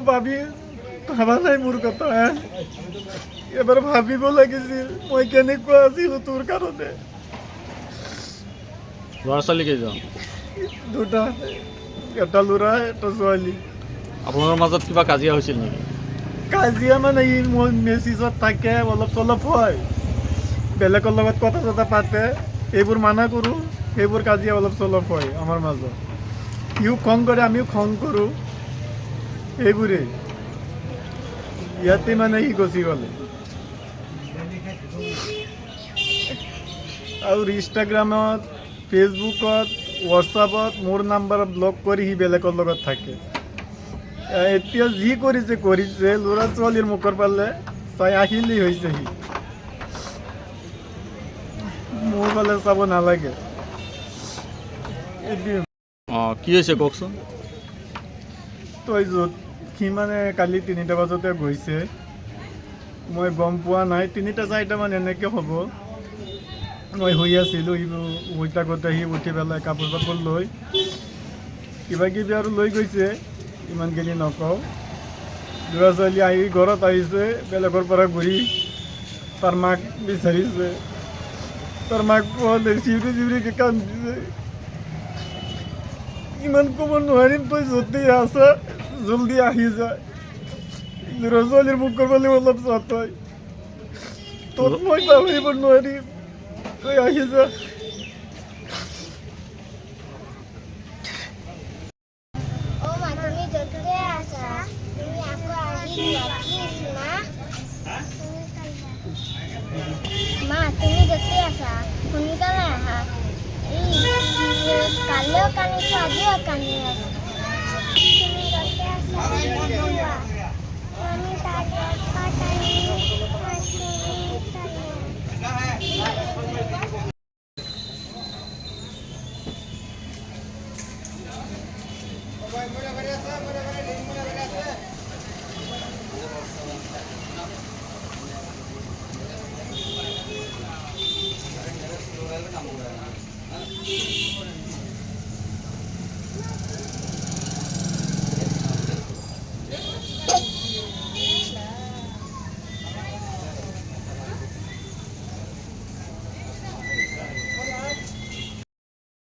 ভাবি ভাবা নাই মোৰ কথা এবাৰ ভাবিব লাগিছিল মই কেনেকুৱা আছিলো তোৰ কাৰণে। ল'ৰা ছোৱালী কেইজন? দুটা, এটা ল'ৰা এটা ছোৱালী। আপোনালোকৰ মাজত কিবা কাজিয়া হৈছিল নেকি? কাজিয়া মানে ই মোৰ মেছেজত থাকে, অলপ চলপ হয়, বেলেগৰ লগত কথা চথা পাতে, এইবোৰ মানা কৰোঁ, সেইবোৰ কাজিয়া অলপ চলপ হয় আমাৰ মাজত। সিও খং কৰে আমিও খং কৰোঁ, সেইবোৰেই। ইয়াতে মানে সি গুচি গ'লে আৰু ইনষ্টাগ্ৰামত, ফেচবুকত, হোৱাটছআপত মোৰ নাম্বাৰ ব্লক কৰি সি বেলেগৰ লগত থাকে। এতিয়া যি কৰিছে ল'ৰা ছোৱালীৰ মুখৰ ফালে চাই আহিলেই হৈছে সি, মোৰ ফালে চাব নালাগে। অঁ, কি হৈছে কওকচোন। তই য'ত সি মানে কালি 3টা বজাতে গৈছে, মই গম পোৱা নাই, 3টা 4টামান এনেকৈ হ'ব। মই শুই আছিলোঁ, শুই থাকোঁতে সি উঠি পেলাই কাপোৰ চাপোৰ লৈ কিবা কিবি আৰু লৈ গৈছে, ইমানখিনি নকওঁ। ল'ৰা ছোৱালী আহি ঘৰত আহিছে, বেলেগৰ পৰা ঘূৰি তাৰ মাক বিচাৰিছে, তাৰ মাক পোৱা নাই, চিঞৰি চিঞৰিকৈ কান্দিছে। ইমান ক'ব নোৱাৰিম, তই য'তেই আছা জলদি আহি যা, ল'ৰা ছোৱালীৰ মুখৰ ফালে অলপ চা, তোক মই পাহৰিব নোৱাৰিম, তই আহি যা। মা তুমি য'তে আছা সোনকালে আহা, কালিও কান্দিছো আজিও কান্দি আছো। তুমি য'তে আছা আমি তাকে